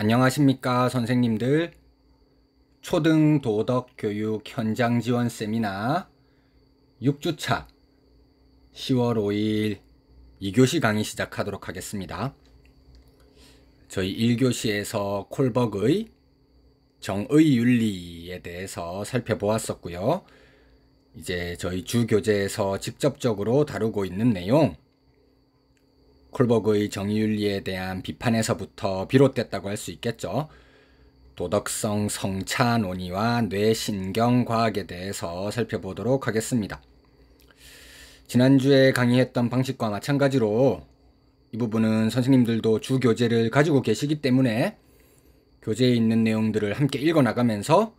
안녕하십니까 선생님들. 초등 도덕 교육 현장 지원 세미나 6주차 10월 5일 2교시 강의 시작하도록 하겠습니다. 저희 1교시에서 콜버그의 정의 윤리에 대해서 살펴보았었고요. 이제 저희 주교재에서 직접적으로 다루고 있는 내용, 콜버그의 정의윤리에 대한 비판에서부터 비롯됐다고 할 수 있겠죠. 도덕성 성차 논의와 뇌신경과학에 대해서 살펴보도록 하겠습니다. 지난주에 강의했던 방식과 마찬가지로 이 부분은 선생님들도 주교재를 가지고 계시기 때문에 교재에 있는 내용들을 함께 읽어나가면서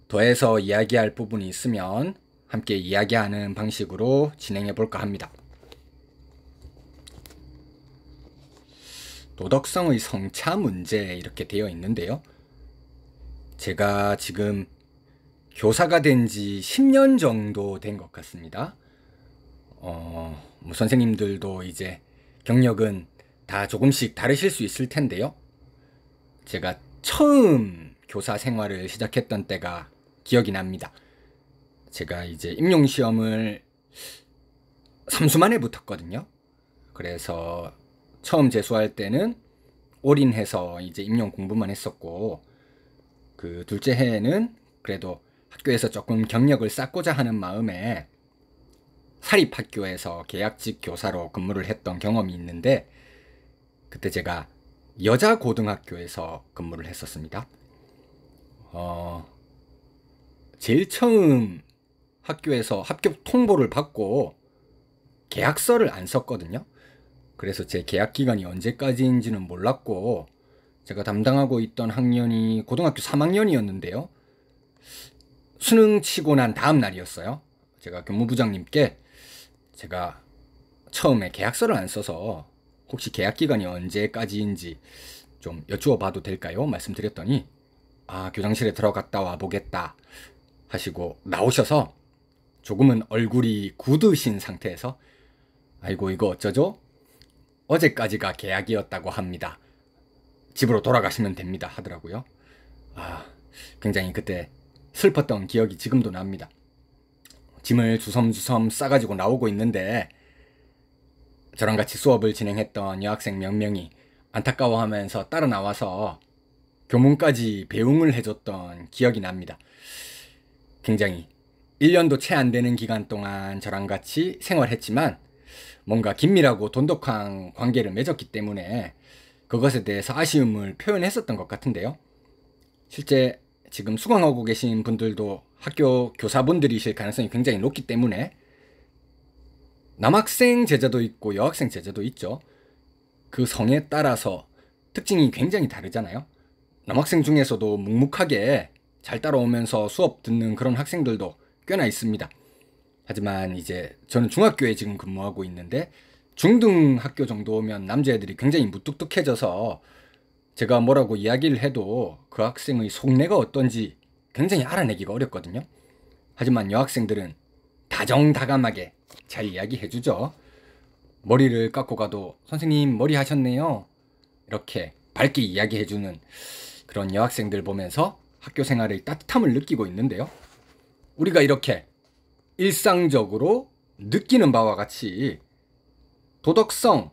더해서 이야기할 부분이 있으면 함께 이야기하는 방식으로 진행해 볼까 합니다. 도덕성의 성차 문제 이렇게 되어 있는데요. 제가 지금 교사가 된 지 10년 정도 된 것 같습니다. 선생님들도 이제 경력은 다 조금씩 다르실 수 있을 텐데요. 제가 처음 교사 생활을 시작했던 때가 기억이 납니다. 제가 이제 임용시험을 3수 만에 붙었거든요. 그래서 처음 재수할 때는 올인해서 이제 임용 공부만 했었고, 그 둘째 해에는 그래도 학교에서 조금 경력을 쌓고자 하는 마음에 사립학교에서 계약직 교사로 근무를 했던 경험이 있는데, 그때 제가 여자 고등학교에서 근무를 했었습니다. 제일 처음 학교에서 합격 통보를 받고 계약서를 안 썼거든요. 그래서 제 계약 기간이 언제까지인지는 몰랐고, 제가 담당하고 있던 학년이 고등학교 3학년이었는데요. 수능 치고 난 다음 날이었어요. 제가 교무부장님께 제가 처음에 계약서를 안 써서 혹시 계약 기간이 언제까지인지 좀 여쭈어 봐도 될까요? 말씀드렸더니 교장실에 들어갔다 와 보겠다 하시고 나오셔서 조금은 얼굴이 굳으신 상태에서 아이고 이거 어쩌죠? 어제까지가 계약이었다고 합니다. 집으로 돌아가시면 됩니다 하더라고요. 굉장히 그때 슬펐던 기억이 지금도 납니다. 짐을 주섬주섬 싸가지고 나오고 있는데 저랑 같이 수업을 진행했던 여학생 몇 명이 안타까워하면서 따라 나와서 교문까지 배웅을 해줬던 기억이 납니다. 굉장히 1년도 채 안 되는 기간 동안 저랑 같이 생활했지만 뭔가 긴밀하고 돈독한 관계를 맺었기 때문에 그것에 대해서 아쉬움을 표현했었던 것 같은데요. 실제 지금 수강하고 계신 분들도 학교 교사분들이실 가능성이 굉장히 높기 때문에 남학생 제자도 있고 여학생 제자도 있죠. 그 성에 따라서 특징이 굉장히 다르잖아요. 남학생 중에서도 묵묵하게 잘 따라오면서 수업 듣는 그런 학생들도 꽤나 있습니다. 하지만 이제 저는 중학교에 지금 근무하고 있는데 중등학교 정도면 남자애들이 굉장히 무뚝뚝해져서 제가 뭐라고 이야기를 해도 그 학생의 속내가 어떤지 굉장히 알아내기가 어렵거든요. 하지만 여학생들은 다정다감하게 잘 이야기해주죠. 머리를 깎고 가도 선생님 머리 하셨네요 이렇게 밝게 이야기해주는 그런 여학생들 보면서 학교 생활의 따뜻함을 느끼고 있는데요. 우리가 이렇게 일상적으로 느끼는 바와 같이 도덕성,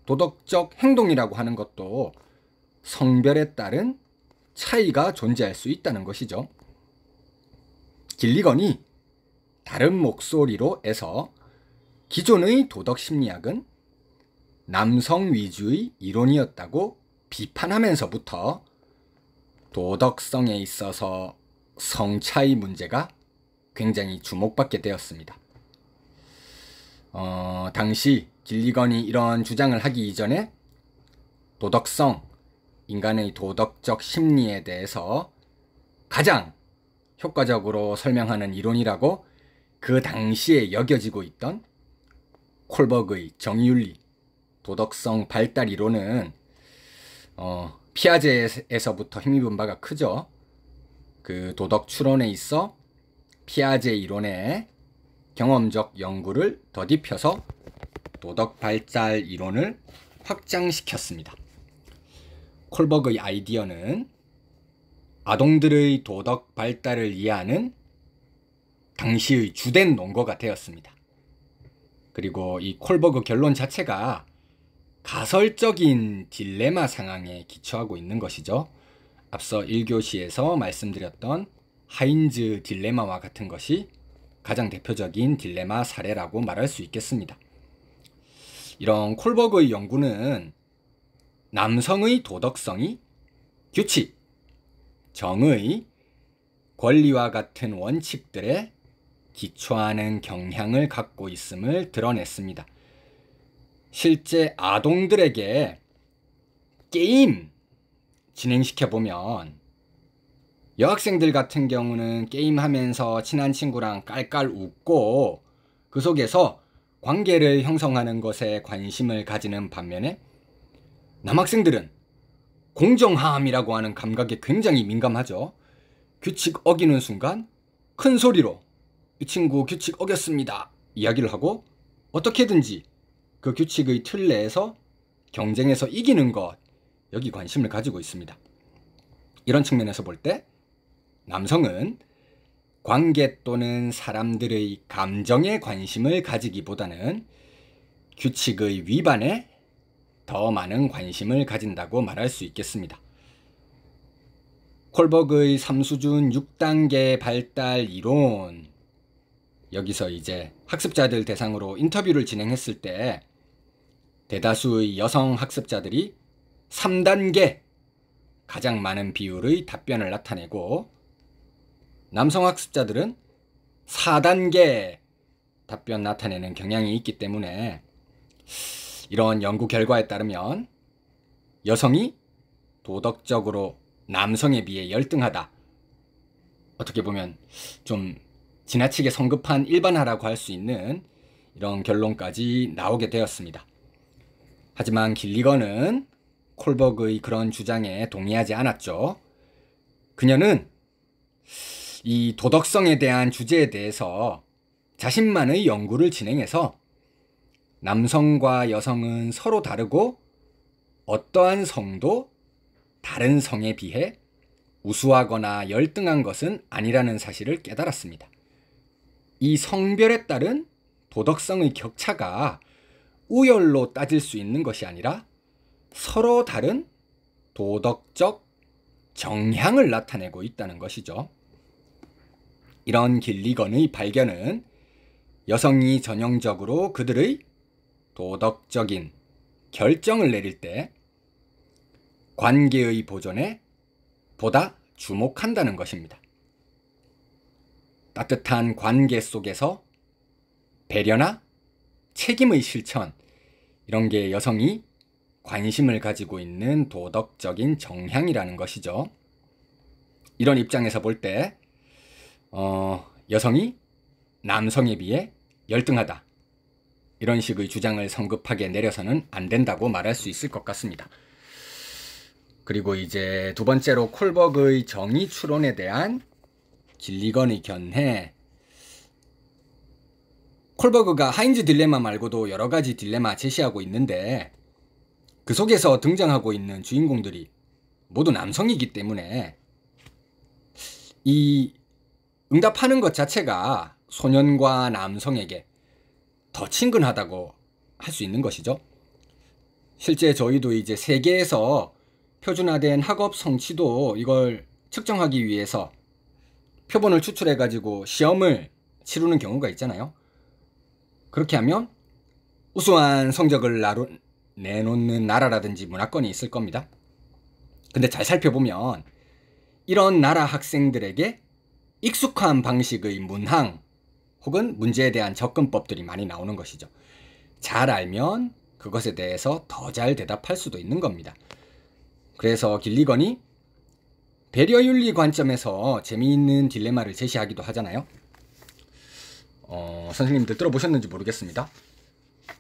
도덕적 행동이라고 하는 것도 성별에 따른 차이가 존재할 수 있다는 것이죠. 길리건이 다른 목소리로에서 기존의 도덕심리학은 남성 위주의 이론이었다고 비판하면서부터 도덕성에 있어서 성차의 문제가 굉장히 주목받게 되었습니다. 당시 길리건이 이런 주장을 하기 이전에 도덕성, 인간의 도덕적 심리에 대해서 가장 효과적으로 설명하는 이론이라고 그 당시에 여겨지고 있던 콜버그의 정의윤리, 도덕성 발달 이론은 피아제에서부터 힘입은 바가 크죠. 그 도덕 추론에 있어 피아제 이론의 경험적 연구를 더딥혀서 도덕 발달 이론을 확장시켰습니다. 콜버그의 아이디어는 아동들의 도덕 발달을 이해하는 당시의 주된 논거가 되었습니다. 그리고 이 콜버그 결론 자체가 가설적인 딜레마 상황에 기초하고 있는 것이죠. 앞서 1교시에서 말씀드렸던 하인즈 딜레마와 같은 것이 가장 대표적인 딜레마 사례라고 말할 수 있겠습니다. 이런 콜버그의 연구는 남성의 도덕성이 규칙, 정의, 권리와 같은 원칙들에 기초하는 경향을 갖고 있음을 드러냈습니다. 실제 아동들에게 게임 진행시켜보면 여학생들 같은 경우는 게임하면서 친한 친구랑 깔깔 웃고 그 속에서 관계를 형성하는 것에 관심을 가지는 반면에 남학생들은 공정함이라고 하는 감각에 굉장히 민감하죠. 규칙 어기는 순간 큰 소리로 이 친구 규칙 어겼습니다 이야기를 하고 어떻게든지 그 규칙의 틀 내에서 경쟁에서 이기는 것, 여기 관심을 가지고 있습니다. 이런 측면에서 볼 때 남성은 관계 또는 사람들의 감정에 관심을 가지기보다는 규칙의 위반에 더 많은 관심을 가진다고 말할 수 있겠습니다. 콜버그의 3수준 6단계 발달 이론, 여기서 이제 학습자들 대상으로 인터뷰를 진행했을 때 대다수의 여성 학습자들이 3단계 가장 많은 비율의 답변을 나타내고 남성 학습자들은 4단계 답변 나타내는 경향이 있기 때문에 이런 연구 결과에 따르면 여성이 도덕적으로 남성에 비해 열등하다. 어떻게 보면 좀 지나치게 성급한 일반화라고 할 수 있는 이런 결론까지 나오게 되었습니다. 하지만 길리건은 콜버그의 그런 주장에 동의하지 않았죠. 그녀는 이 도덕성에 대한 주제에 대해서 자신만의 연구를 진행해서 남성과 여성은 서로 다르고 어떠한 성도 다른 성에 비해 우수하거나 열등한 것은 아니라는 사실을 깨달았습니다. 이 성별에 따른 도덕성의 격차가 우열로 따질 수 있는 것이 아니라 서로 다른 도덕적 정향을 나타내고 있다는 것이죠. 이런 길리건의 발견은 여성이 전형적으로 그들의 도덕적인 결정을 내릴 때 관계의 보존에 보다 주목한다는 것입니다. 따뜻한 관계 속에서 배려나 책임의 실천, 이런 게 여성이 관심을 가지고 있는 도덕적인 정향이라는 것이죠. 이런 입장에서 볼 때 여성이 남성에 비해 열등하다, 이런 식의 주장을 성급하게 내려서는 안 된다고 말할 수 있을 것 같습니다. 그리고 이제 두 번째로 콜버그의 정의 추론에 대한 길리건의 견해. 콜버그가 하인즈 딜레마 말고도 여러 가지 딜레마 제시하고 있는데 그 속에서 등장하고 있는 주인공들이 모두 남성이기 때문에 이 응답하는 것 자체가 소년과 남성에게 더 친근하다고 할 수 있는 것이죠. 실제 저희도 이제 세계에서 표준화된 학업 성취도 이걸 측정하기 위해서 표본을 추출해 가지고 시험을 치르는 경우가 있잖아요. 그렇게 하면 우수한 성적을 내놓는 나라라든지 문화권이 있을 겁니다. 근데 잘 살펴보면 이런 나라 학생들에게 익숙한 방식의 문항 혹은 문제에 대한 접근법들이 많이 나오는 것이죠. 잘 알면 그것에 대해서 더 잘 대답할 수도 있는 겁니다. 그래서 길리건이 배려윤리 관점에서 재미있는 딜레마를 제시하기도 하잖아요. 선생님들 들어보셨는지 모르겠습니다.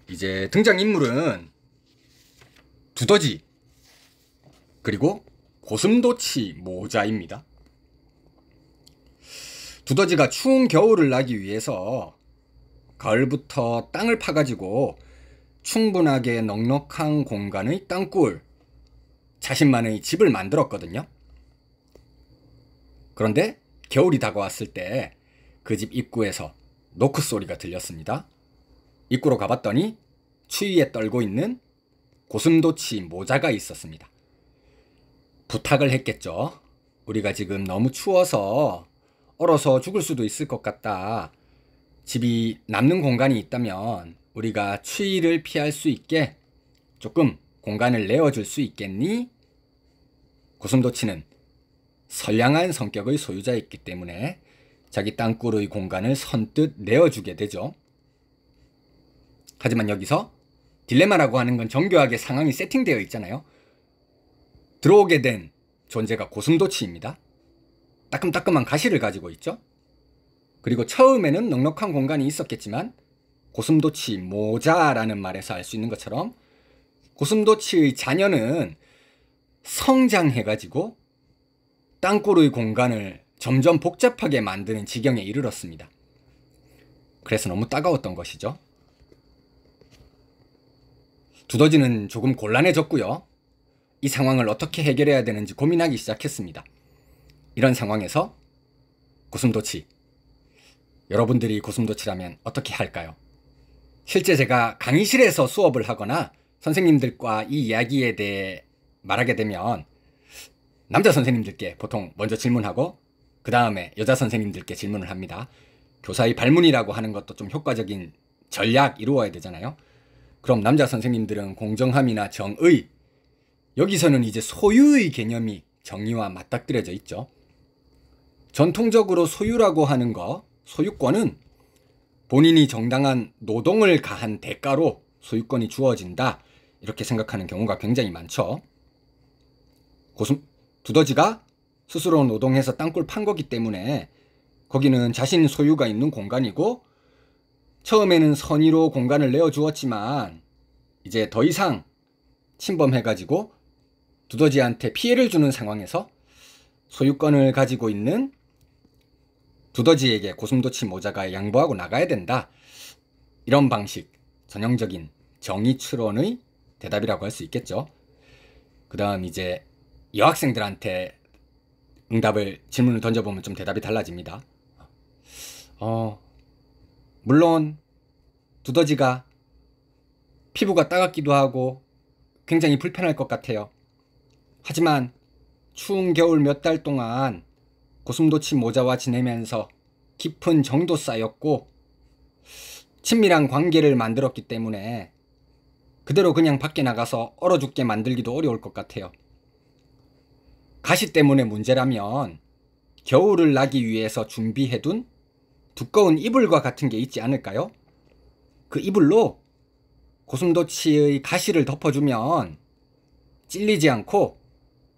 이제 등장인물은 두더지 그리고 고슴도치 모자입니다. 두더지가 추운 겨울을 나기 위해서 가을부터 땅을 파가지고 충분하게 넉넉한 공간의 땅굴, 자신만의 집을 만들었거든요. 그런데 겨울이 다가왔을 때 그 집 입구에서 노크 소리가 들렸습니다. 입구로 가봤더니 추위에 떨고 있는 고슴도치 모자가 있었습니다. 부탁을 했겠죠. 우리가 지금 너무 추워서 얼어서 죽을 수도 있을 것 같다. 집이 남는 공간이 있다면 우리가 추위를 피할 수 있게 조금 공간을 내어줄 수 있겠니? 고슴도치는 선량한 성격의 소유자였기 때문에 자기 땅굴의 공간을 선뜻 내어주게 되죠. 하지만 여기서 딜레마라고 하는 건 정교하게 상황이 세팅되어 있잖아요. 들어오게 된 존재가 고슴도치입니다. 따끔따끔한 가시를 가지고 있죠. 그리고 처음에는 넉넉한 공간이 있었겠지만 고슴도치 모자라는 말에서 알 수 있는 것처럼 고슴도치의 자녀는 성장해가지고 땅굴의 공간을 점점 복잡하게 만드는 지경에 이르렀습니다. 그래서 너무 따가웠던 것이죠. 두더지는 조금 곤란해졌고요. 이 상황을 어떻게 해결해야 되는지 고민하기 시작했습니다. 이런 상황에서 고슴도치, 여러분들이 고슴도치라면 어떻게 할까요? 실제 제가 강의실에서 수업을 하거나 선생님들과 이 이야기에 대해 말하게 되면 남자 선생님들께 보통 먼저 질문하고 그 다음에 여자 선생님들께 질문을 합니다. 교사의 발문이라고 하는 것도 좀 효과적인 전략 이루어야 되잖아요. 그럼 남자 선생님들은 공정함이나 정의, 여기서는 이제 소유의 개념이 정의와 맞닥뜨려져 있죠. 전통적으로 소유라고 하는 거, 소유권은 본인이 정당한 노동을 가한 대가로 소유권이 주어진다, 이렇게 생각하는 경우가 굉장히 많죠. 두더지가 스스로 노동해서 땅굴 판 거기 때문에 거기는 자신 소유가 있는 공간이고 처음에는 선의로 공간을 내어주었지만 이제 더 이상 침범해가지고 두더지한테 피해를 주는 상황에서 소유권을 가지고 있는 두더지에게 고슴도치 모자가 양보하고 나가야 된다. 이런 방식, 전형적인 정의 추론의 대답이라고 할 수 있겠죠. 그 다음 이제 여학생들한테 질문을 던져보면 좀 대답이 달라집니다. 물론 두더지가 피부가 따갑기도 하고 굉장히 불편할 것 같아요. 하지만 추운 겨울 몇 달 동안 고슴도치 모자와 지내면서 깊은 정도 쌓였고 친밀한 관계를 만들었기 때문에 그대로 그냥 밖에 나가서 얼어 죽게 만들기도 어려울 것 같아요. 가시 때문에 문제라면 겨울을 나기 위해서 준비해둔 두꺼운 이불과 같은 게 있지 않을까요? 그 이불로 고슴도치의 가시를 덮어주면 찔리지 않고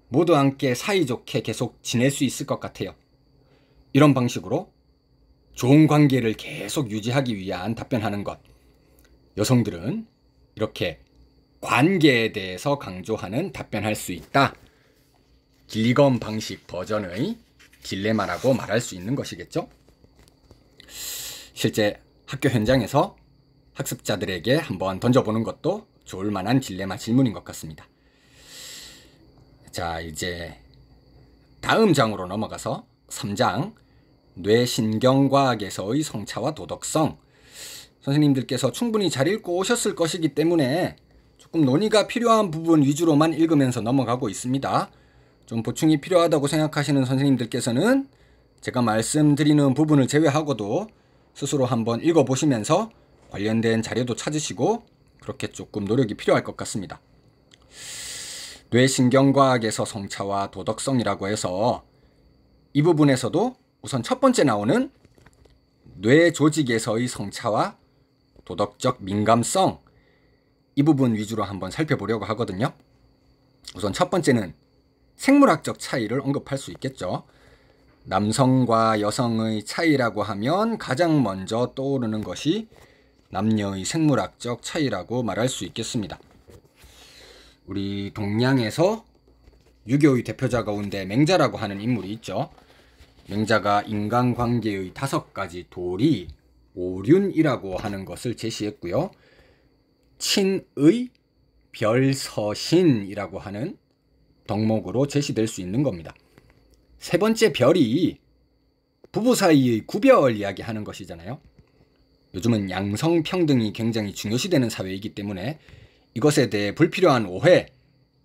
모두 함께 사이좋게 계속 지낼 수 있을 것 같아요. 이런 방식으로 좋은 관계를 계속 유지하기 위한 답변하는 것. 여성들은 이렇게 관계에 대해서 강조하는 답변할 수 있다. 길리건 방식 버전의 딜레마라고 말할 수 있는 것이겠죠. 실제 학교 현장에서 학습자들에게 한번 던져보는 것도 좋을 만한 딜레마 질문인 것 같습니다. 자, 이제 다음 장으로 넘어가서 3장 뇌신경과학에서의 성차와 도덕성. 선생님들께서 충분히 잘 읽고 오셨을 것이기 때문에 조금 논의가 필요한 부분 위주로만 읽으면서 넘어가고 있습니다. 좀 보충이 필요하다고 생각하시는 선생님들께서는 제가 말씀드리는 부분을 제외하고도 스스로 한번 읽어보시면서 관련된 자료도 찾으시고 그렇게 조금 노력이 필요할 것 같습니다. 뇌신경과학에서 성차와 도덕성이라고 해서 이 부분에서도 우선 첫 번째 나오는 뇌 조직에서의 성차와 도덕적 민감성, 이 부분 위주로 한번 살펴보려고 하거든요. 우선 첫 번째는 생물학적 차이를 언급할 수 있겠죠. 남성과 여성의 차이라고 하면 가장 먼저 떠오르는 것이 남녀의 생물학적 차이라고 말할 수 있겠습니다. 우리 동양에서 유교의 대표자 가운데 맹자라고 하는 인물이 있죠. 맹자가 인간관계의 5가지 도리, 오륜이라고 하는 것을 제시했고요. 친의 별서신이라고 하는 덕목으로 제시될 수 있는 겁니다. 세 번째 별이 부부 사이의 구별 이야기하는 것이잖아요. 요즘은 양성평등이 굉장히 중요시되는 사회이기 때문에 이것에 대해 불필요한 오해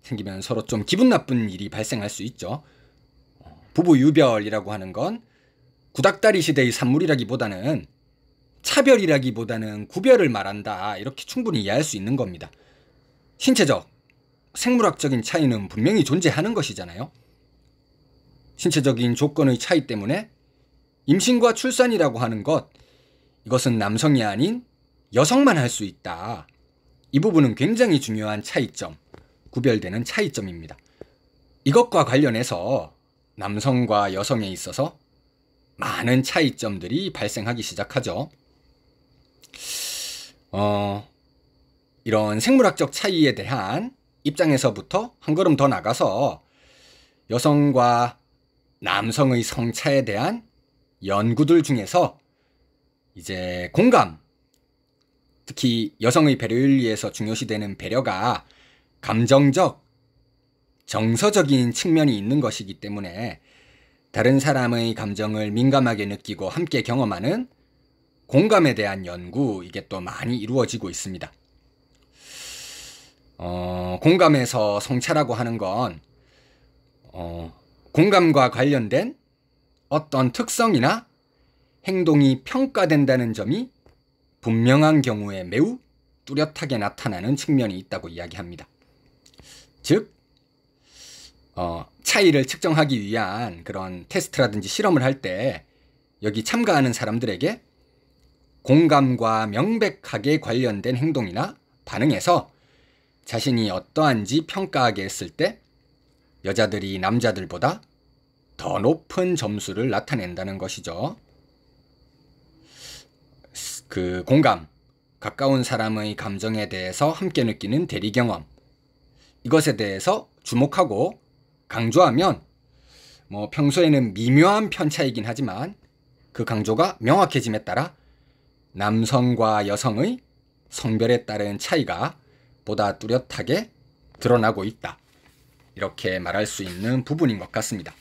생기면 서로 좀 기분 나쁜 일이 발생할 수 있죠. 부부 유별이라고 하는 건 구닥다리 시대의 산물이라기보다는 차별이라기보다는 구별을 말한다, 이렇게 충분히 이해할 수 있는 겁니다. 신체적, 생물학적인 차이는 분명히 존재하는 것이잖아요. 신체적인 조건의 차이 때문에 임신과 출산이라고 하는 것, 이것은 남성이 아닌 여성만 할 수 있다. 이 부분은 굉장히 중요한 차이점, 구별되는 차이점입니다. 이것과 관련해서 남성과 여성에 있어서 많은 차이점들이 발생하기 시작하죠. 이런 생물학적 차이에 대한 입장에서부터 한 걸음 더 나가서 여성과 남성의 성차에 대한 연구들 중에서 이제 공감, 특히 여성의 배려윤리에서 중요시되는 배려가 감정적, 정서적인 측면이 있는 것이기 때문에 다른 사람의 감정을 민감하게 느끼고 함께 경험하는 공감에 대한 연구, 이게 또 많이 이루어지고 있습니다. 공감에서 성차라고 하는 건 공감과 관련된 어떤 특성이나 행동이 평가된다는 점이 분명한 경우에 매우 뚜렷하게 나타나는 측면이 있다고 이야기합니다. 즉, 차이를 측정하기 위한 그런 테스트라든지 실험을 할 때 여기 참가하는 사람들에게 공감과 명백하게 관련된 행동이나 반응에서 자신이 어떠한지 평가하게 했을 때 여자들이 남자들보다 더 높은 점수를 나타낸다는 것이죠. 그 공감, 가까운 사람의 감정에 대해서 함께 느끼는 대리 경험, 이것에 대해서 주목하고 강조하면 평소에는 미묘한 편차이긴 하지만 그 강조가 명확해짐에 따라 남성과 여성의 성별에 따른 차이가 보다 뚜렷하게 드러나고 있다, 이렇게 말할 수 있는 부분인 것 같습니다.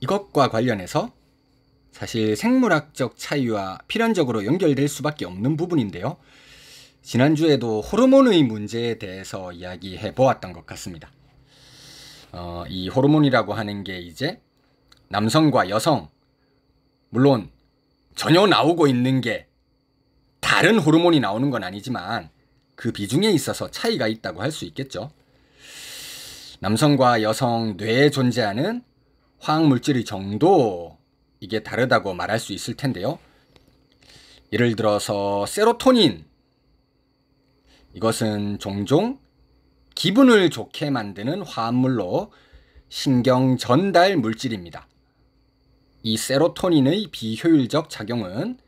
이것과 관련해서 사실 생물학적 차이와 필연적으로 연결될 수밖에 없는 부분인데요. 지난주에도 호르몬의 문제에 대해서 이야기해 보았던 것 같습니다. 이 호르몬이라고 하는 게 이제 남성과 여성, 물론 전혀 나오고 있는 게 다른 호르몬이 나오는 건 아니지만 그 비중에 있어서 차이가 있다고 할 수 있겠죠. 남성과 여성 뇌에 존재하는 화학물질의 정도, 이게 다르다고 말할 수 있을 텐데요. 예를 들어서 세로토닌, 이것은 종종 기분을 좋게 만드는 화합물로 신경 전달 물질입니다. 이 세로토닌의 비효율적 작용은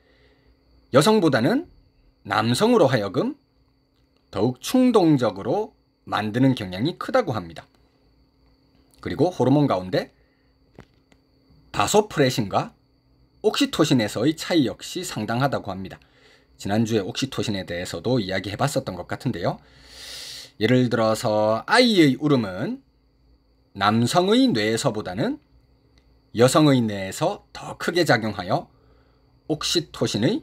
여성보다는 남성으로 하여금 더욱 충동적으로 만드는 경향이 크다고 합니다. 그리고 호르몬 가운데 바소프레신과 옥시토신에서의 차이 역시 상당하다고 합니다. 지난주에 옥시토신에 대해서도 이야기해 봤었던 것 같은데요. 예를 들어서 아이의 울음은 남성의 뇌에서보다는 여성의 뇌에서 더 크게 작용하여 옥시토신의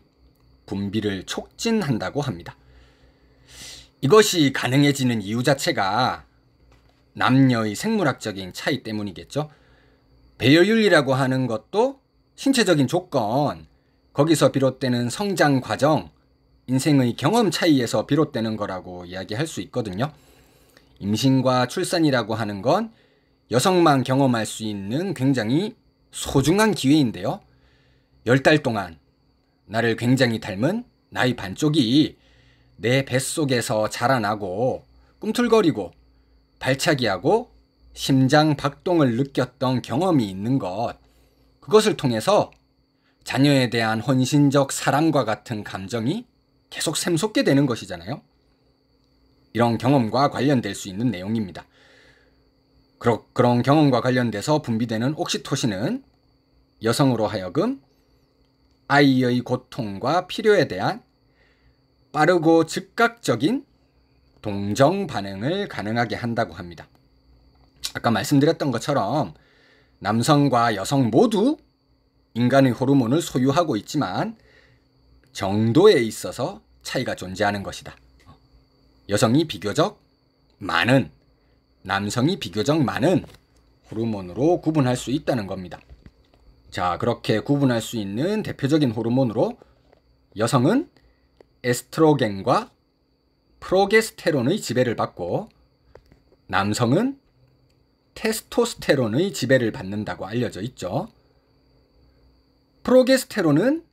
분비를 촉진한다고 합니다. 이것이 가능해지는 이유 자체가 남녀의 생물학적인 차이 때문이겠죠. 배려윤리라고 하는 것도 신체적인 조건, 거기서 비롯되는 성장 과정, 인생의 경험 차이에서 비롯되는 거라고 이야기할 수 있거든요. 임신과 출산이라고 하는 건 여성만 경험할 수 있는 굉장히 소중한 기회인데요. 10달 동안 나를 굉장히 닮은 나의 반쪽이 내 뱃속에서 자라나고 꿈틀거리고 발차기하고 심장 박동을 느꼈던 경험이 있는 것, 그것을 통해서 자녀에 대한 헌신적 사랑과 같은 감정이 계속 샘솟게 되는 것이잖아요. 이런 경험과 관련될 수 있는 내용입니다. 그런 경험과 관련돼서 분비되는 옥시토신은 여성으로 하여금 아이의 고통과 필요에 대한 빠르고 즉각적인 동정 반응을 가능하게 한다고 합니다. 아까 말씀드렸던 것처럼 남성과 여성 모두 인간의 호르몬을 소유하고 있지만 정도에 있어서 차이가 존재하는 것이다. 여성이 비교적 많은, 남성이 비교적 많은 호르몬으로 구분할 수 있다는 겁니다. 자, 그렇게 구분할 수 있는 대표적인 호르몬으로 여성은 에스트로겐과 프로게스테론의 지배를 받고 남성은 테스토스테론의 지배를 받는다고 알려져 있죠. 프로게스테론은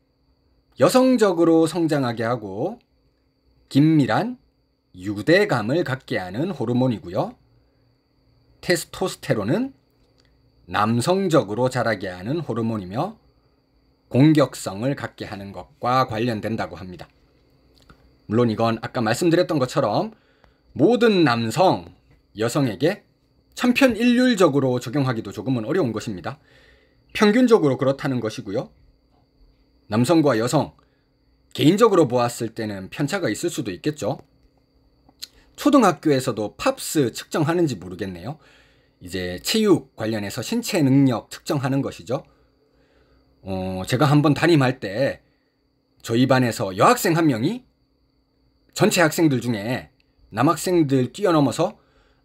여성적으로 성장하게 하고 긴밀한 유대감을 갖게 하는 호르몬이고요. 테스토스테론은 남성적으로 자라게 하는 호르몬이며 공격성을 갖게 하는 것과 관련된다고 합니다. 물론 이건 아까 말씀드렸던 것처럼 모든 남성, 여성에게 천편일률적으로 적용하기도 조금은 어려운 것입니다. 평균적으로 그렇다는 것이고요. 남성과 여성, 개인적으로 보았을 때는 편차가 있을 수도 있겠죠. 초등학교에서도 팝스 측정하는지 모르겠네요. 이제 체육 관련해서 신체 능력 측정하는 것이죠. 제가 한번 담임할 때 저희 반에서 여학생 한 명이 전체 학생들 중에 남학생들 뛰어넘어서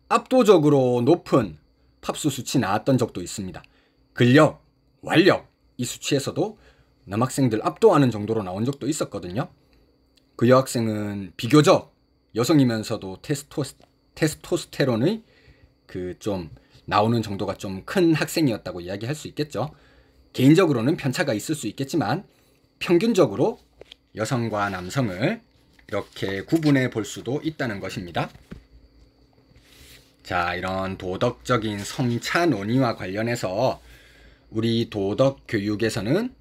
압도적으로 높은 팝스 수치 나왔던 적도 있습니다. 근력, 완력 이 수치에서도 남학생들 압도하는 정도로 나온 적도 있었거든요. 그 여학생은 비교적 여성이면서도 테스토스테론의 그 좀 나오는 정도가 좀 큰 학생이었다고 이야기할 수 있겠죠. 개인적으로는 편차가 있을 수 있겠지만 평균적으로 여성과 남성을 이렇게 구분해 볼 수도 있다는 것입니다. 자, 이런 도덕적인 성차 논의와 관련해서 우리 도덕 교육에서는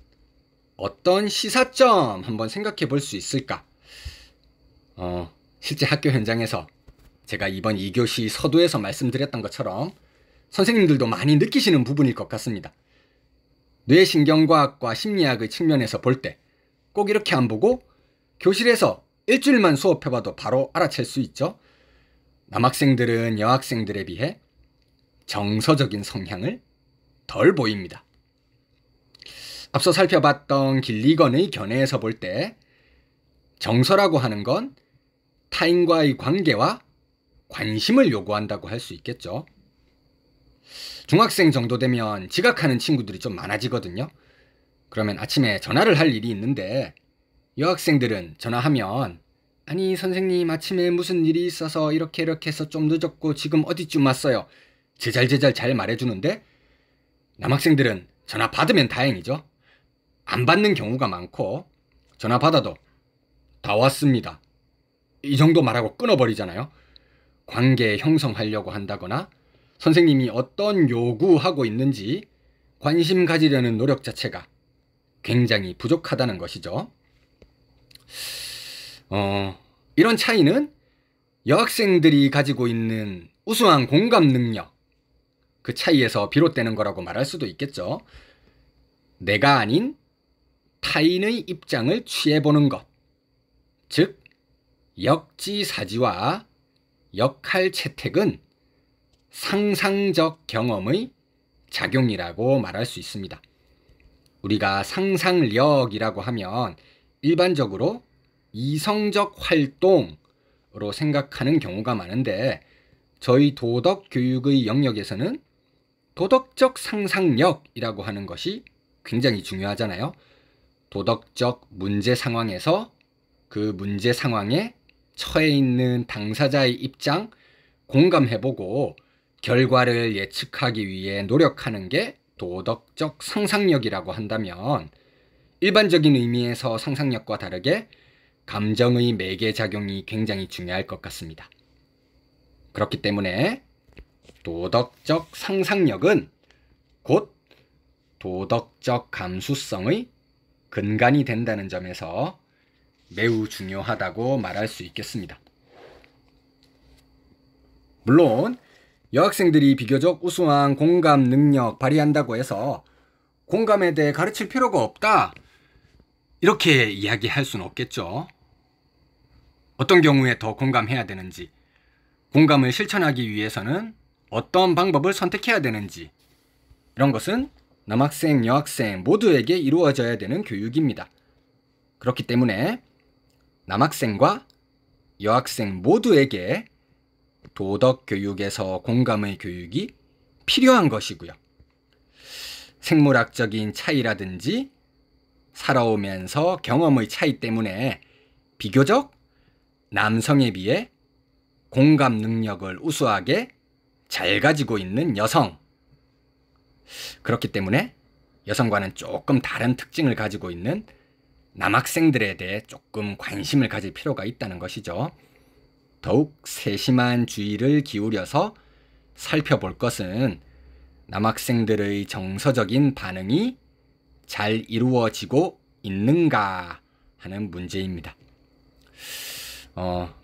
어떤 시사점 한번 생각해 볼 수 있을까? 실제 학교 현장에서 제가 이번 2교시 서두에서 말씀드렸던 것처럼 선생님들도 많이 느끼시는 부분일 것 같습니다. 뇌신경과학과 심리학의 측면에서 볼 때 꼭 이렇게 안 보고 교실에서 일주일만 수업해봐도 바로 알아챌 수 있죠. 남학생들은 여학생들에 비해 정서적인 성향을 덜 보입니다. 앞서 살펴봤던 길리건의 견해에서 볼 때 정서라고 하는 건 타인과의 관계와 관심을 요구한다고 할 수 있겠죠. 중학생 정도 되면 지각하는 친구들이 좀 많아지거든요. 그러면 아침에 전화를 할 일이 있는데 여학생들은 전화하면 아니 선생님 아침에 무슨 일이 있어서 이렇게 해서 좀 늦었고 지금 어디쯤 왔어요. 제잘제잘 잘 말해주는데 남학생들은 전화 받으면 다행이죠. 안 받는 경우가 많고 전화 받아도 다 왔습니다. 이 정도 말하고 끊어버리잖아요. 관계 형성하려고 한다거나 선생님이 어떤 요구하고 있는지 관심 가지려는 노력 자체가 굉장히 부족하다는 것이죠. 이런 차이는 여학생들이 가지고 있는 우수한 공감 능력, 그 차이에서 비롯되는 거라고 말할 수도 있겠죠. 내가 아닌 타인의 입장을 취해보는 것, 즉 역지사지와 역할 채택은 상상적 경험의 작용이라고 말할 수 있습니다. 우리가 상상력이라고 하면 일반적으로 이성적 활동으로 생각하는 경우가 많은데 저희 도덕교육의 영역에서는 도덕적 상상력이라고 하는 것이 굉장히 중요하잖아요. 도덕적 문제 상황에서 그 문제 상황에 처해 있는 당사자의 입장 공감해보고 결과를 예측하기 위해 노력하는 게 도덕적 상상력이라고 한다면 일반적인 의미에서 상상력과 다르게 감정의 매개 작용이 굉장히 중요할 것 같습니다. 그렇기 때문에 도덕적 상상력은 곧 도덕적 감수성의 근간이 된다는 점에서 매우 중요하다고 말할 수 있겠습니다. 물론 여학생들이 비교적 우수한 공감 능력 발휘한다고 해서 공감에 대해 가르칠 필요가 없다, 이렇게 이야기할 수는 없겠죠. 어떤 경우에 더 공감해야 되는지, 공감을 실천하기 위해서는 어떤 방법을 선택해야 되는지, 이런 것은 남학생, 여학생 모두에게 이루어져야 되는 교육입니다. 그렇기 때문에 남학생과 여학생 모두에게 도덕 교육에서 공감의 교육이 필요한 것이고요. 생물학적인 차이라든지 살아오면서 경험의 차이 때문에 비교적 남성에 비해 공감 능력을 우수하게 잘 가지고 있는 여성, 그렇기 때문에 여성과는 조금 다른 특징을 가지고 있는 남학생들에 대해 조금 관심을 가질 필요가 있다는 것이죠. 더욱 세심한 주의를 기울여서 살펴볼 것은 남학생들의 정서적인 반응이 잘 이루어지고 있는가 하는 문제입니다.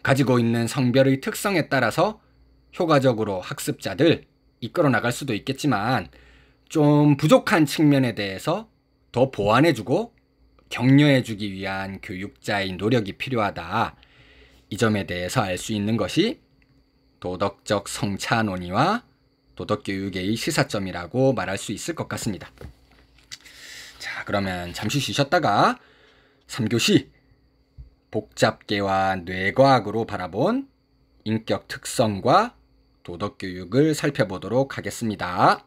가지고 있는 성별의 특성에 따라서 효과적으로 학습자들 이끌어 나갈 수도 있겠지만 좀 부족한 측면에 대해서 더 보완해주고 격려해주기 위한 교육자의 노력이 필요하다. 이 점에 대해서 알 수 있는 것이 도덕적 성차 논의와 도덕교육의 시사점이라고 말할 수 있을 것 같습니다. 자, 그러면 잠시 쉬셨다가 3교시 복잡계와 뇌과학으로 바라본 인격 특성과 도덕교육을 살펴보도록 하겠습니다.